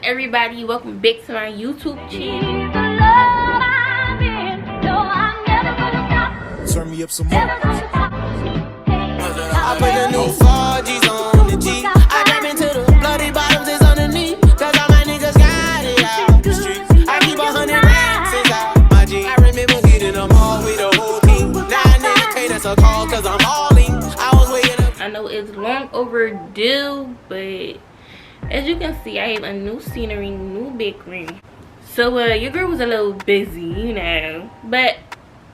everybody, welcome back to my YouTube channel. Turn me up some more. I put the new 4Gs on the G. I grab into the bloody bottoms is underneath. Cause all my niggas got it out the streets. I keep 100 racks inside my G. I remember hitting them all with the whole team. Now niggas can't answer call cause I'm all in. I was waking up. I know it's long overdue, but as you can see, I have a new scenery, new background. So your girl was a little busy, you know, but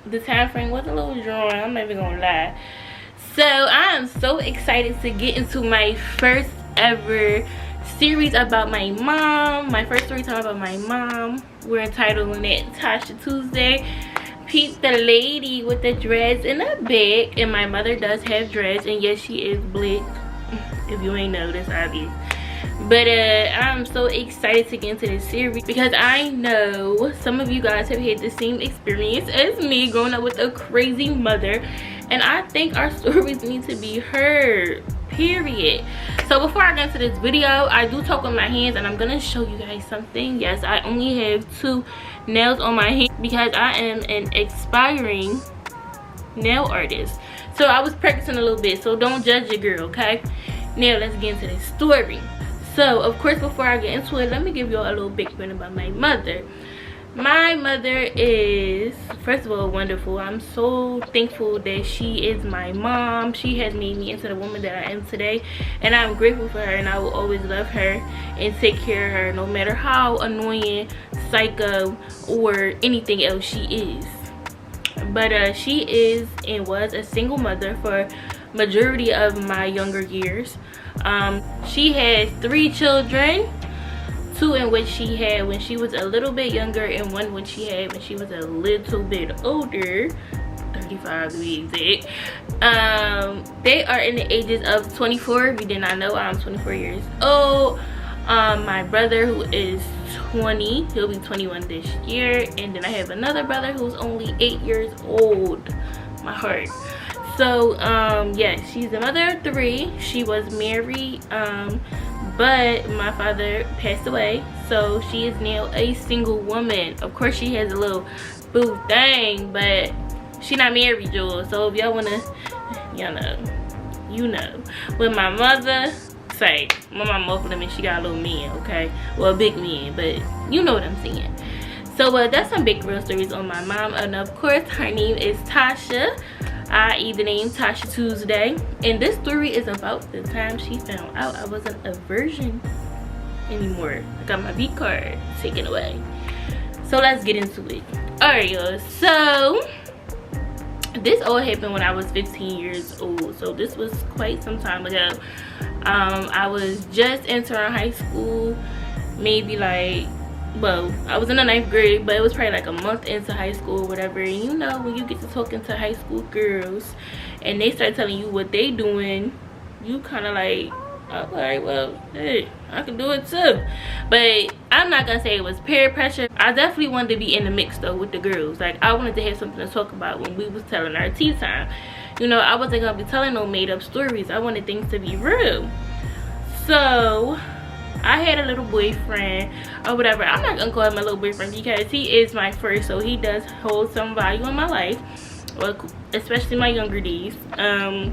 the time frame was a little drawn, I'm not even gonna lie. So I am so excited to get into my first ever series about my mom, my first story time about my mom. We're entitling it Tasha Tuesday. Peep the lady with the dreads in the back, and my mother does have dreads, and yes, she is black. If you ain't know, that's obvious. But I'm so excited to get into this series because I know some of you guys have had the same experience as me growing up with a crazy mother, and I think our stories need to be heard, period. So before I get into this video, I do talk with my hands, and I'm gonna show you guys something. Yes, I only have 2 nails on my hand because I am an aspiring nail artist. So I was practicing a little bit, so don't judge your girl, okay? Now let's get into this story. So of course, before I get into it, let me give y'all a little background about my mother. My mother is, first of all, wonderful. I'm so thankful that she is my mom. She has made me into the woman that I am today, and I'm grateful for her, and I will always love her and take care of her no matter how annoying, psycho, or anything else she is. But she is and was a single mother for majority of my younger years. She has 3 children, 2 in which she had when she was a little bit younger, and 1 when she had when she was a little bit older, 35 to be exact. They are in the ages of 24. If you did not know, I'm 24 years old. My brother, who is 20, he'll be 21 this year, and then I have another brother who's only 8 years old. My heart. So yeah, she's a mother of 3. She was married, but my father passed away, so she is now a single woman. Of course, she has a little boo thing, but she not married, y'all. So if y'all wanna, y'all know, you know. With my mother, say my mom opened them and she got a little man, okay? Well, a big man, but you know what I'm saying. So that's some big real stories on my mom, and of course, her name is Tasha. I.e. the name Tasha Tuesday, and this story is about the time she found out I wasn't a virgin anymore. I got my V card taken away. So let's get into it. Alright, y'all, so this all happened when I was 15 years old, so this was quite some time ago. I was just entering high school, maybe like, well, I was in the 9th grade, but it was probably like a month into high school or whatever. And you know, when you get to talking to high school girls and they start telling you what they doing, you kind of like, alright, well, hey, I can do it too. But I'm not gonna say it was peer pressure. I definitely wanted to be in the mix though with the girls. Like, I wanted to have something to talk about when we was telling our tea time. You know, I wasn't gonna be telling no made up stories. I wanted things to be real. So I had a little boyfriend or whatever. I'm not gonna call him my little boyfriend because he is my first, so he does hold some value in my life, especially my younger days. I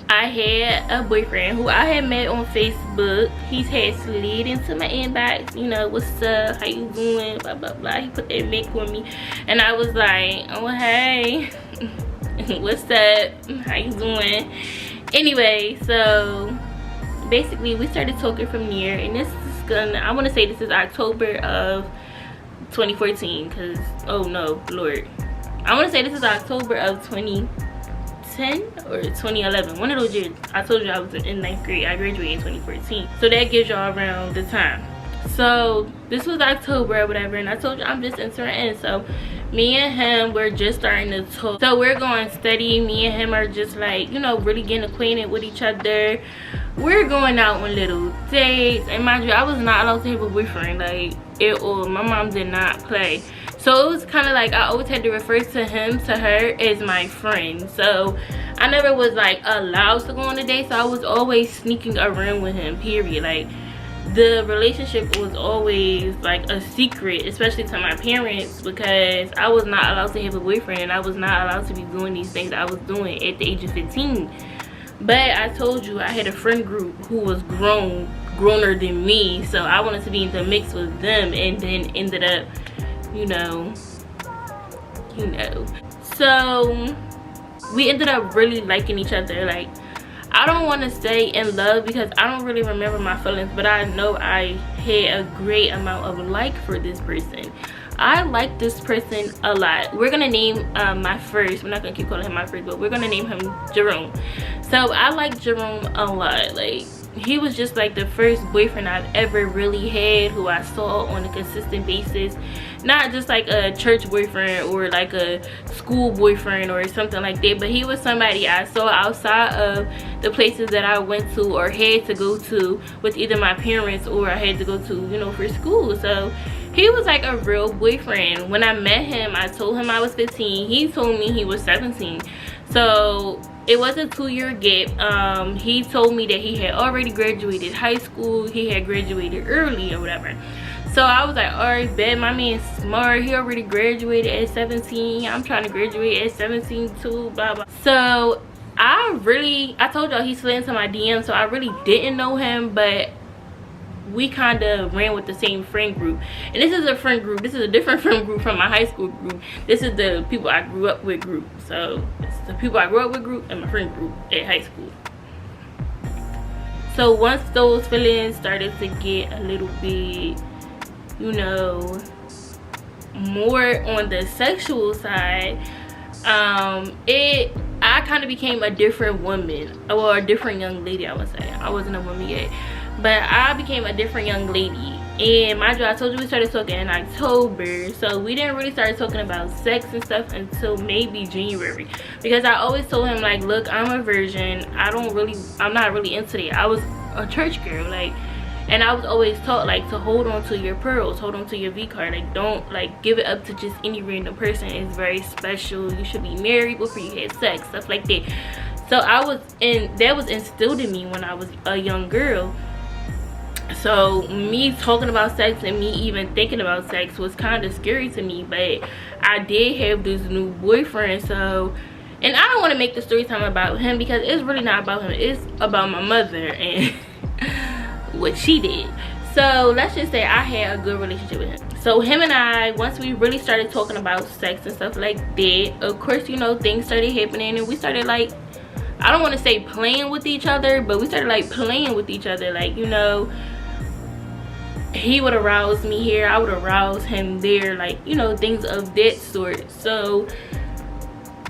had a boyfriend who I had met on Facebook. He's had slid into my inbox, you know, what's up, how you doing, blah blah blah. He put that mic on me, and I was like, oh hey, what's up, how you doing? Anyway, so basically we started talking from there, and this is gonna, I want to say this is October of 2014, because oh no lord, I want to say this is October of 2010 or 2011, one of those years. I told you I was in 9th grade. I graduated in 2014, so that gives y'all around the time. So this was October or whatever, and I told you I'm just entering. So me and him, we're just starting to talk. So we're going steady. Me and him are just like, you know, really getting acquainted with each other. We're going out on little dates, and mind you, I was not allowed to have a boyfriend, like at all. My mom did not play. So it was kind of like I always had to refer to him, to her, as my friend. So I never was like allowed to go on a date, so I was always sneaking around with him, period. Like the relationship was always like a secret, especially to my parents, because I was not allowed to have a boyfriend and I was not allowed to be doing these things I was doing at the age of 15. But I told you I had a friend group who was growner than me, so I wanted to be in the mix with them, and then ended up, you know. So we ended up really liking each other. Like, I don't want to say in love because I don't really remember my feelings, but I know I had a great amount of like for this person. I like this person a lot. We're gonna name my first, we're not gonna keep calling him my first, but we're gonna name him Jerome. So I like Jerome a lot. Like, he was just like the first boyfriend I've ever really had who I saw on a consistent basis. Not just like a church boyfriend or like a school boyfriend or something like that, but he was somebody I saw outside of the places that I went to or had to go to with either my parents, or I had to go to, you know, for school. So he was like a real boyfriend. When I met him, I told him I was 15. He told me he was 17. So it was a 2-year gap. He told me that he had already graduated high school. He had graduated early or whatever. So I was like, all right, bet, my man's smart. He already graduated at 17. I'm trying to graduate at 17 too, blah, blah. So I told y'all he slid into my DM, so I really didn't know him, but we kind of ran with the same friend group. And this is a friend group. This is a different friend group from my high school group. This is the people I grew up with group. So it's the people I grew up with group and my friend group at high school. So once those feelings started to get a little bit, you know, more on the sexual side, I kind of became a different woman, or a different young lady, I would say. I wasn't a woman yet, but I became a different young lady. And mind you, I told you we started talking in October, so we didn't really start talking about sex and stuff until maybe January, because I always told him, like, look, I'm a virgin. I'm not really into that. I was a church girl, like, and I was always taught, like, to hold on to your pearls, hold on to your V card. Like, don't, like, give it up to just any random person. It's very special. You should be married before you have sex, stuff like that. So that was instilled in me when I was a young girl. So me talking about sex and me even thinking about sex was kind of scary to me. But I did have this new boyfriend, so, and I don't want to make the story time about him, because it's really not about him. It's about my mother and what she did. So let's just say I had a good relationship with him. So him and I, once we really started talking about sex and stuff like that, of course, you know, things started happening, and we started, like, I don't want to say playing with each other, but we started, like, playing with each other. Like, you know, he would arouse me here, I would arouse him there, like, you know, things of that sort. So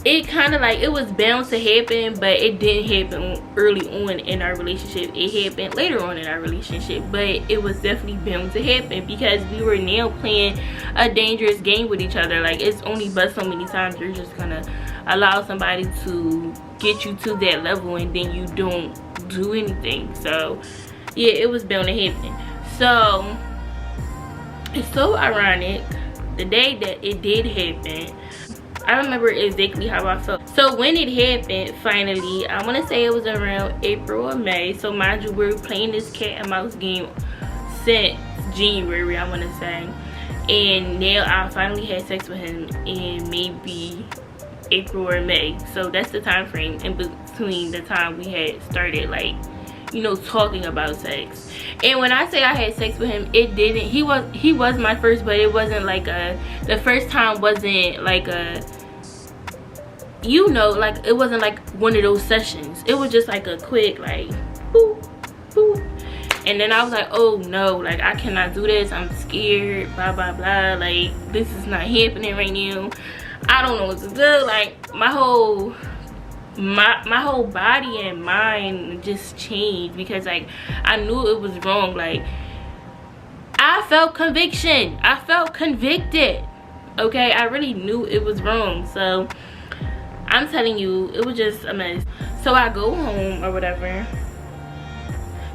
it kind of, like, it was bound to happen, but it didn't happen early on in our relationship. It happened later on in our relationship, but it was definitely bound to happen, because we were now playing a dangerous game with each other. Like, it's only but so many times you're just gonna allow somebody to get you to that level and then you don't do anything. So yeah, it was bound to happen. So it's so ironic, the day that it did happen, I remember exactly how I felt. So when it happened, finally, I want to say it was around April or May. So mind you, we're playing this cat and mouse game since January, I want to say. And now I finally had sex with him in maybe April or May. So that's the time frame in between the time we had started, like, you know, talking about sex. And when I say I had sex with him, it didn't, he was my first, but it wasn't like the first time wasn't like a, you know, like, it wasn't like one of those sessions. It was just like a quick, like, boop, boop. And then I was like, oh no, like, I cannot do this, I'm scared, blah blah blah, like, this is not happening right now. I don't know what to do. Like, my whole body and mind just changed, because, like, I knew it was wrong. Like, I felt conviction, I felt convicted, okay? I really knew it was wrong. So I'm telling you, it was just a mess. So I go home or whatever.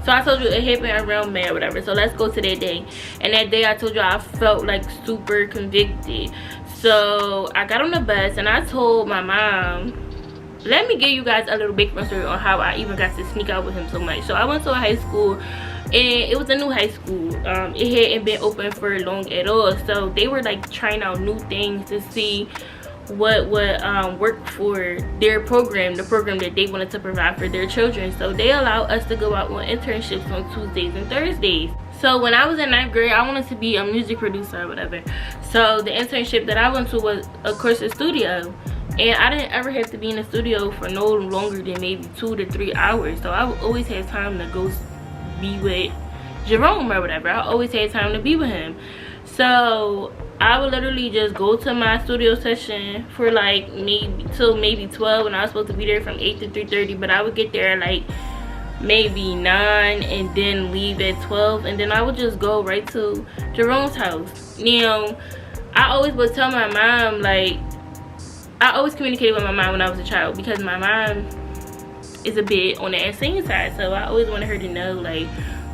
So I told you it happened around May or whatever. So let's go to that day. And that day I told you I felt like super convicted. So I got on the bus and I told my mom, let me give you guys a little background story on how I even got to sneak out with him so much. So I went to a high school and it was a new high school. It hadn't been open for long at all, so they were like trying out new things to see what would work for their program, the program that they wanted to provide for their children. So they allowed us to go out on internships on Tuesdays and Thursdays. So when I was in 9th grade, I wanted to be a music producer or whatever. So the internship that I went to was, of course, a studio. And I didn't ever have to be in the studio for no longer than maybe 2 to 3 hours. So I would always have time to go be with Jerome or whatever. I always had time to be with him. So I would literally just go to my studio session for like maybe 12, and I was supposed to be there from 8 to 3:30, but I would get there like maybe 9 and then leave at 12, and then I would just go right to Jerome's house. Now, I always would tell my mom, like, I always communicated with my mom when I was a child, because my mom is a bit on the insane side, so I always wanted her to know like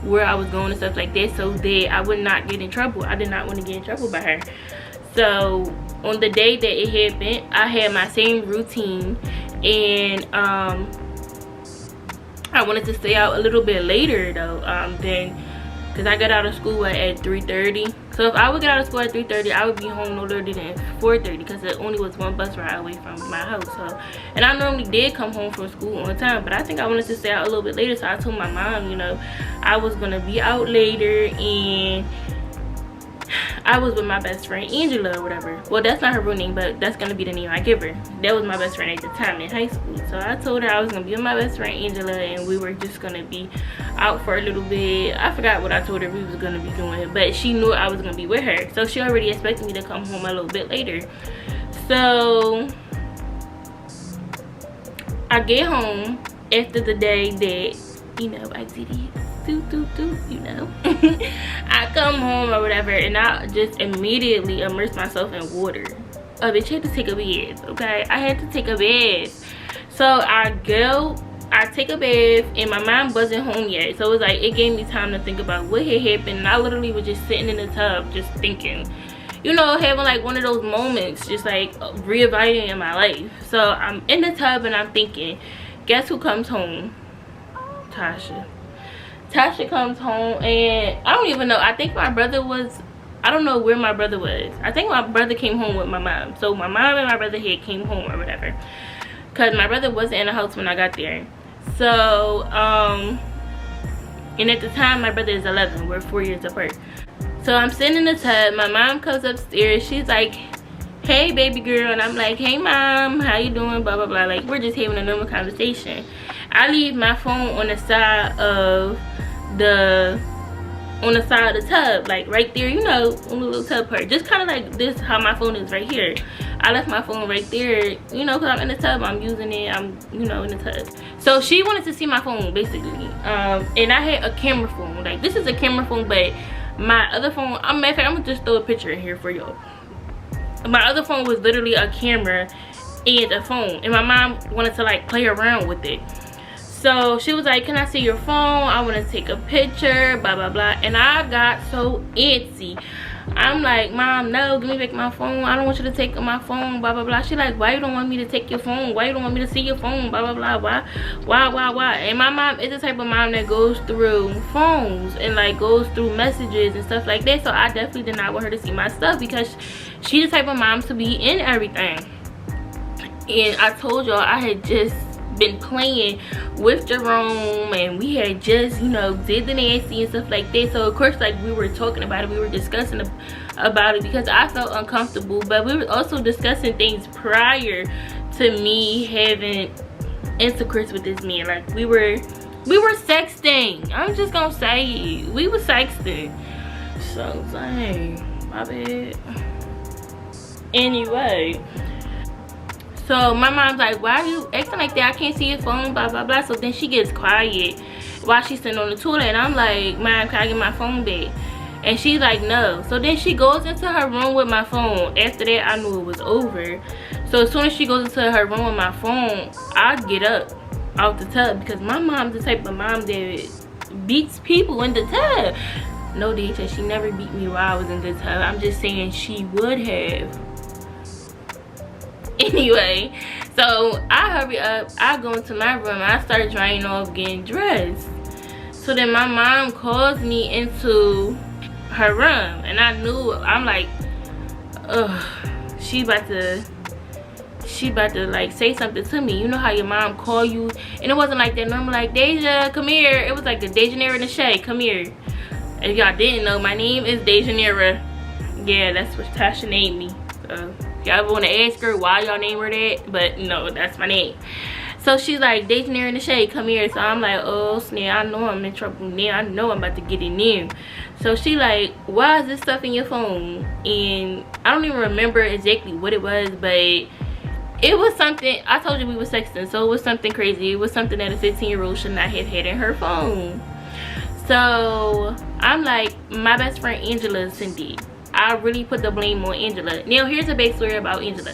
where I was going and stuff like that, so that I would not get in trouble. I did not want to get in trouble by her. So on the day that it happened, I had my same routine, and I wanted to stay out a little bit later though, because I got out of school at 3:30. So if I would get out of school at 3:30, I would be home no later than 4:30, because it only was one bus ride away from my house. So, and I normally did come home from school on time, but I think I wanted to stay out a little bit later. So I told my mom, you know, I was gonna be out later, and I was with my best friend Angela or whatever. Well, that's not her real name, but that's gonna be the name I give her. That was my best friend at the time in high school. So I told her I was gonna be with my best friend Angela, and we were just gonna be out for a little bit. I forgot what I told her we was gonna be doing, but she knew I was gonna be with her, so she already expected me to come home a little bit later. So I get home after the day that, you know, I did it. You know. I come home or whatever, and I just immediately immerse myself in water. Oh, bitch, I had to take a bath, okay? I had to take a bath. So I take a bath, and my mom wasn't home yet, so it was like, it gave me time to think about what had happened. And I literally was just sitting in the tub just thinking, you know, having like one of those moments, just like reevaluating my life. So I'm in the tub and I'm thinking, guess who comes home? Tasha comes home, and I don't even know, I think my brother was, I don't know where my brother was. I think my brother came home with my mom. So my mom and my brother had came home or whatever, because my brother wasn't in the house when I got there. So and at the time my brother is 11, we're 4 years apart. So I'm sitting in the tub, my mom comes upstairs, she's like, hey baby girl, and I'm like, hey mom, how you doing, blah blah blah. Like, we're just having a normal conversation. I leave my phone on the side of the tub, like right there, you know, on the little tub part, just kind of like this, how my phone is right here. I left my phone right there, you know, because I'm in the tub, I'm using it, I'm, you know, in the tub. So she wanted to see my phone basically, and I had a camera phone. Like, this is a camera phone, but my other phone, matter of fact, I'm gonna just throw a picture in here for y'all. My other phone was literally a camera and a phone, and my mom wanted to like play around with it. So she was like, can I see your phone? I want to take a picture, blah blah blah. And I got so antsy. I'm like, mom, no, give me back my phone. I don't want you to take my phone, blah blah blah. She like, why you don't want me to take your phone? Why you don't want me to see your phone, blah blah blah. Why? And my mom is the type of mom that goes through phones and like goes through messages and stuff like that. So I definitely did not want her to see my stuff, because she's the type of mom to be in everything. And I told y'all I had just been playing with Jerome, and we had just, you know, did the nasty and stuff like that. So of course, like, we were talking about it, we were discussing about it, because I felt uncomfortable, but we were also discussing things prior to me having intercourse with this man. Like, we were sexting. I'm just gonna say it. We were sexting. So dang, my bad. Anyway, so my mom's like, why are you acting like that? I can't see your phone, blah blah blah. So then she gets quiet while she's sitting on the toilet, and I'm like, mom, can I get my phone back? And she's like, no. So then she goes into her room with my phone. After that, I knew it was over. So as soon as she goes into her room with my phone, I get up out the tub, because my mom's the type of mom that beats people in the tub. No, DHS, she never beat me while I was in the tub. I'm just saying she would have. Anyway, so I hurry up, I go into my room, I start drying off, getting dressed. So then my mom calls me into her room, and I knew, I'm like, ugh, she about to like say something to me. You know how your mom call you, and it wasn't like that normal, like, Deja, come here. It was like a Dejanera and a Shay, come here. If y'all didn't know, my name is Dejanera. Yeah, that's what Tasha named me. So if y'all ever want to ask her why y'all name her that, but no, that's my name. So she's like, Dejanera and the Shade, come here. So I'm like, oh snap, I know I'm in trouble now. I know I'm about to get in there. So she like, why is this stuff in your phone? And I don't even remember exactly what it was, but it was something. I told you we were sexting, so it was something crazy. It was something that a 15-year-old should not have had in her phone. So I'm like, my best friend Angela sent it. I really put the blame on Angela. Now here's a backstory about Angela.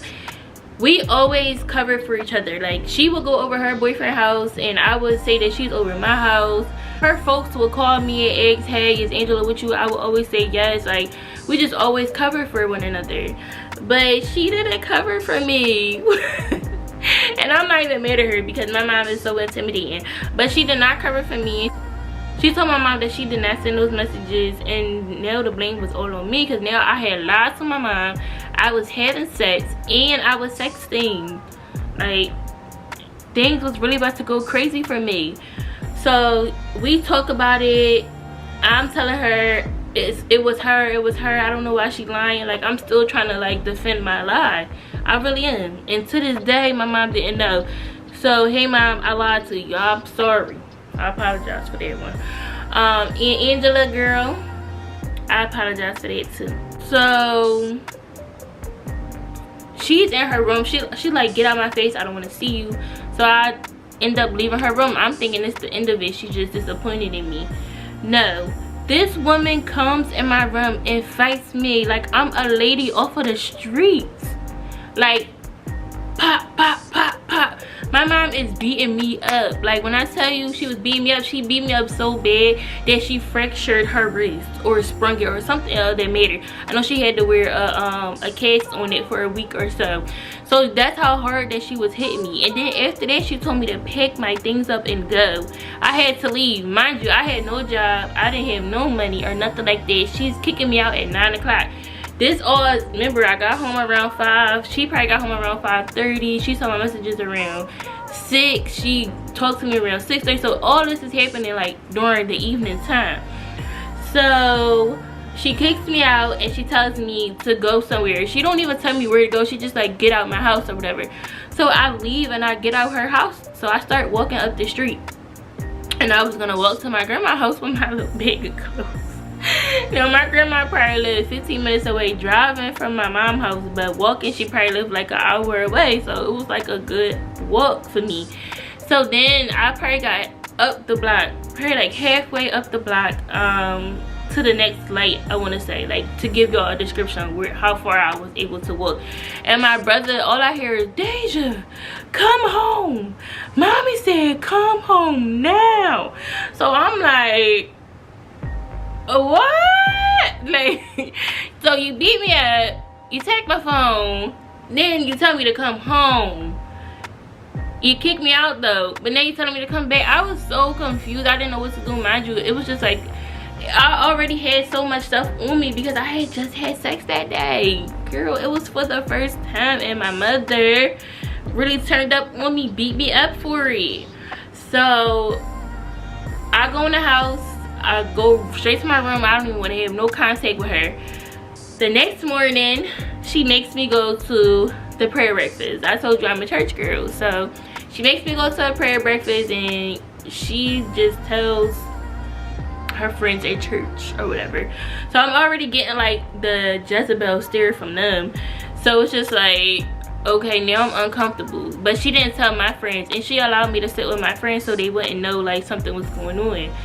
We always covered for each other. Like, she would go over her boyfriend's house and I would say that she's over my house. Her folks would call me and ask, hey, is Angela with you? I would always say yes. Like, we just always cover for one another. But she didn't cover for me. And I'm not even mad at her because my mom is so intimidating. But she did not cover for me. She told my mom that she did not send those messages, and now the blame was all on me because now I had lied to my mom. I was having sex and I was sexting. Like, things was really about to go crazy for me. So we talk about it. I'm telling her it was her. I don't know why she lying. Like, I'm still trying to like defend my lie. I really am. And to this day, my mom didn't know. So hey mom, I lied to you. I'm sorry. I apologize for that one. And Angela girl, I apologize for that too. So she's in her room. She like, get out my face, I don't want to see you. So I end up leaving her room. I'm thinking it's the end of it. She's just disappointed in me. No, this woman comes in my room and fights me like I'm a lady off of the streets. Like, pop, pop, pop, pop. My mom is beating me up. Like, when I tell you she was beating me up, she beat me up so bad that she fractured her wrist or sprung it or something else that made her. I know she had to wear a cast on it for a week or so. So that's how hard that she was hitting me. And then after that, she told me to pack my things up and go. I had to leave. Mind you, I had no job. I didn't have no money or nothing like that. She's kicking me out at 9 o'clock. This all, remember, I got home around 5. She probably got home around 5:30. She saw my messages around 6. She talked to me around 6:30. So all this is happening like during the evening time. So she kicks me out and she tells me to go somewhere. She don't even tell me where to go. She just like, get out my house or whatever. So I leave and I get out her house. So I start walking up the street. And I was gonna walk to my grandma's house with my little bag of clothes. You know, my grandma probably lived 15 minutes away driving from my mom's house, but walking she probably lived like an hour away, so it was like a good walk for me. So then I probably got up the block, probably like halfway up the block to the next light, I want to say, like, to give y'all a description of how far I was able to walk. And my brother, all I hear is, Deja, come home. Mommy said come home now. So I'm like, what? Like, so you beat me up, you take my phone, then you tell me to come home. You kicked me out though, but now you telling me to come back. I was so confused. I didn't know what to do. Mind you, it was just like, I already had so much stuff on me because I had just had sex that day. Girl, it was for the first time and my mother really turned up on me, beat me up for it. So I go in the house, I go straight to my room. I don't even want to have no contact with her. The next morning, she makes me go to the prayer breakfast. I told you I'm a church girl, so she makes me go to a prayer breakfast and she just tells her friends at church or whatever. So I'm already getting like the Jezebel stare from them. So it's just like, okay, now I'm uncomfortable. But she didn't tell my friends, and she allowed me to sit with my friends so they wouldn't know like something was going on.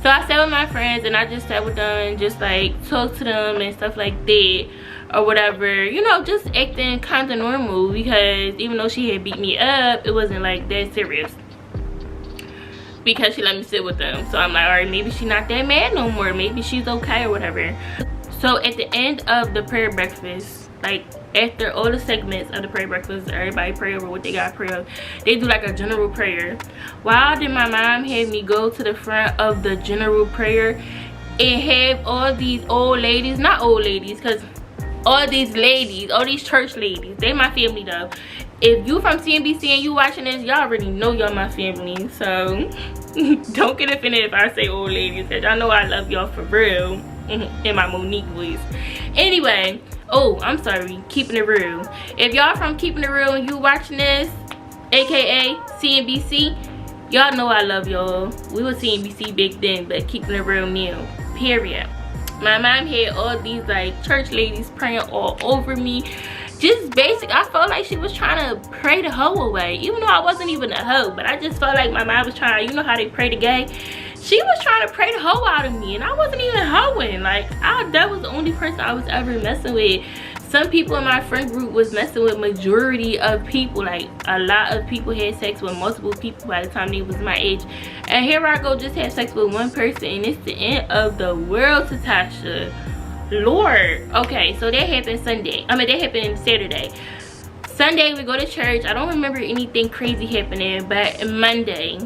So I sat with my friends and I just sat with them and just like talked to them and stuff like that or whatever, you know, just acting kind of normal, because even though she had beat me up, it wasn't like that serious because she let me sit with them. So I'm like, all right, maybe she's not that mad no more, maybe she's okay or whatever. So at the end of the prayer breakfast, like after all the segments of the prayer breakfast, everybody pray over what they got to pray over. They do like a general prayer. Why did my mom have me go to the front of the general prayer and have all these old ladies, not old ladies, because all these ladies, all these church ladies, they my family though. If you from CNBC and you watching this, y'all already know y'all my family. So don't get offended if I say old ladies, because y'all know I love y'all for real. In my Monique voice. Anyway, oh, I'm sorry, keeping it real. If y'all from keeping it real and you watching this, aka CNBC, y'all know I love y'all. We were CNBC back then, but keeping it real now. Period. My mom had all these like church ladies praying all over me. Just basic. I felt like she was trying to pray the hoe away, even though I wasn't even a hoe. But I just felt like my mom was trying, you know how they pray the gay, she was trying to pray the hoe out of me, and I wasn't even hoeing. Like, that was the only person I was ever messing with. Some people in my friend group was messing with majority of people. Like, a lot of people had sex with multiple people by the time they was my age, and here I go just have sex with one person, and it's the end of the world to Tasha. Lord. Okay, so that happened Sunday. I mean, that happened Saturday. Sunday we go to church. I don't remember anything crazy happening, but Monday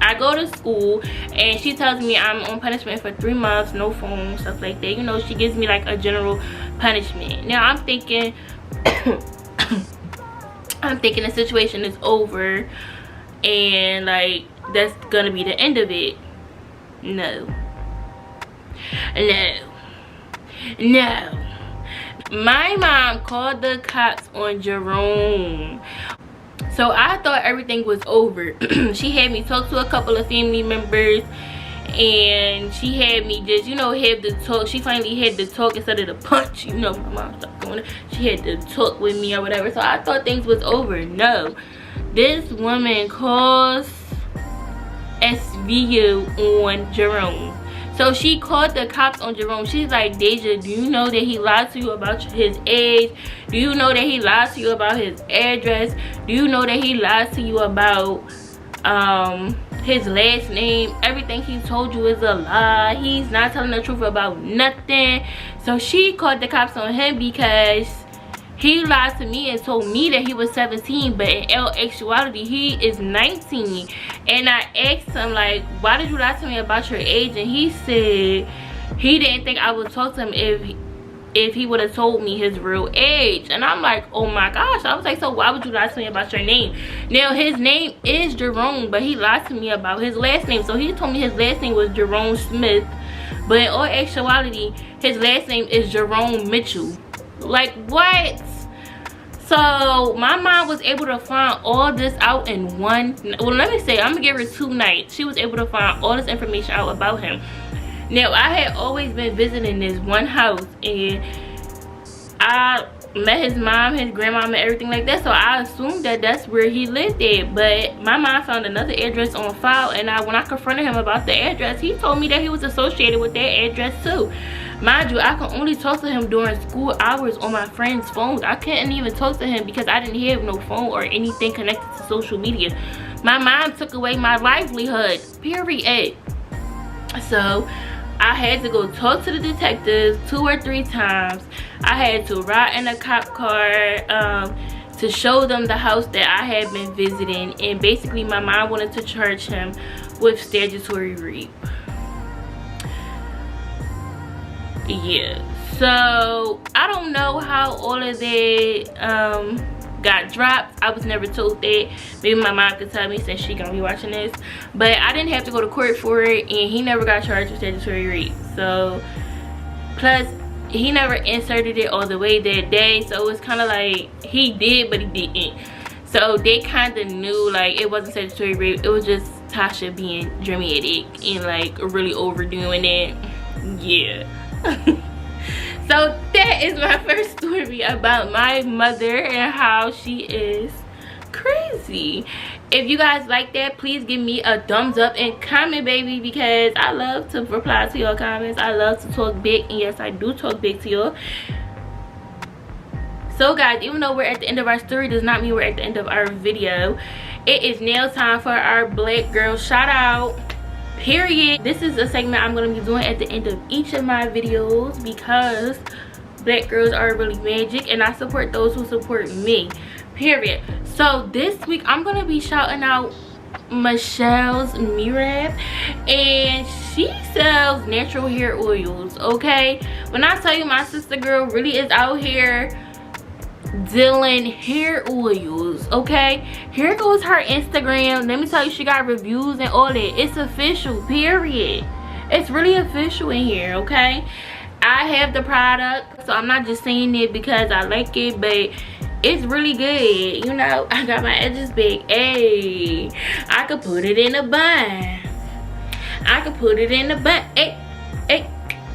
I go to school and she tells me I'm on punishment for 3 months, no phone, stuff like that. You know, she gives me like a general punishment. Now I'm thinking the situation is over and like that's gonna be the end of it. No. My mom called the cops on Jerome. So I thought everything was over. She had me talk to a couple of family members, and she had me just, you know, have the talk. She finally had the talk instead of the punch. You know, my mom started going. She had to talk with me or whatever. So I thought things was over. No, this woman calls SVU on Jerome. So she called the cops on Jerome. She's like, Deja, do you know that he lied to you about his age? Do you know that he lied to you about his address? Do you know that he lied to you about his last name? Everything he told you is a lie. He's not telling the truth about nothing. So she called the cops on him because he lied to me and told me that he was 17, but in actuality he is 19. And I asked him, like, why did you lie to me about your age? And he said he didn't think I would talk to him if he would have told me his real age. And I'm like, oh my gosh. I was like, so why would you lie to me about your name? Now his name is Jerome, but he lied to me about his last name. So he told me his last name was Jerome Smith, but in all actuality his last name is Jerome Mitchell. Like, what? So my mom was able to find all this out in one, well, let me say, I'm gonna give her 2 nights. She was able to find all this information out about him. Now I had always been visiting this one house, and I met his mom, his grandmom, and everything like that, so I assumed that that's where he lived at. But my mom found another address on file, and when I confronted him about the address, he told me that he was associated with that address too. Mind you, I could only talk to him during school hours on my friend's phones. I couldn't even talk to him because I didn't have no phone or anything connected to social media. My mom took away my livelihood, period. So I had to go talk to the detectives 2 or 3 times. I had to ride in a cop car to show them the house that I had been visiting. And basically my mom wanted to charge him with statutory rape. Yeah, so I don't know how all of that got dropped. I was never told that. Maybe my mom could tell me since she gonna be watching this, but I didn't have to go to court for it, and he never got charged with statutory rape. So plus he never inserted it all the way that day, so it's kind of like he did but he didn't. So they kind of knew like it wasn't statutory rape, it was just Tasha being dramatic and like really overdoing it. Yeah. So that is my first story about my mother and how she is crazy. If you guys like that, please give me a thumbs up and comment, baby, because I love to reply to your comments. I love to talk big, and yes, I do talk big to y'all. So guys, even though we're at the end of our story, does not mean we're at the end of our video. It is now time for our Black Girl Shoutout. Period. This is a segment I'm going to be doing at the end of each of my videos because black girls are really magic, and I support those who support me, period. So this week I'm gonna be shouting out Michelle's Mihrab, and she sells natural hair oils. Okay, when I tell you my sister girl really is out here dealing hair oils. Okay, here goes her Instagram. Let me tell you, she got reviews and all that. It's official, period. It's really official in here. Okay, I have the product, so I'm not just saying it because I like it, but it's really good. You know, I got my edges big. Hey, I could put it in a bun. I could put it in a bun. Hey,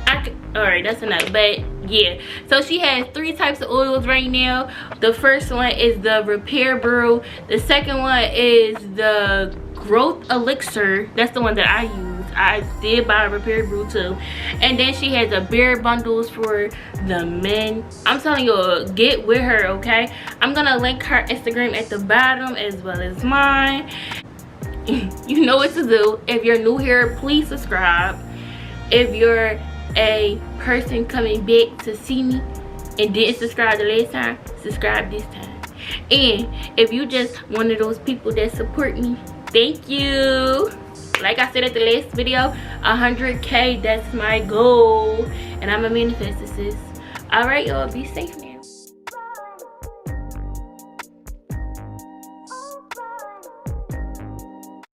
I could. All right, that's enough. But yeah, so she has 3 types of oils right now. The first one is the Repair Brew. The second one is the Growth Elixir. That's the one that I use. I did buy a Repair Brew too. And then she has a bare bundles for the men. I'm telling you, get with her, okay? I'm gonna link her Instagram at the bottom as well as mine. You know what to do. If you're new here, please subscribe. If you're a person coming back to see me and didn't subscribe the last time, subscribe this time. And if you just one of those people that support me, thank you. Like I said at the last video, 100K, that's my goal, and I'm a manifest, sis. All right, y'all, be safe.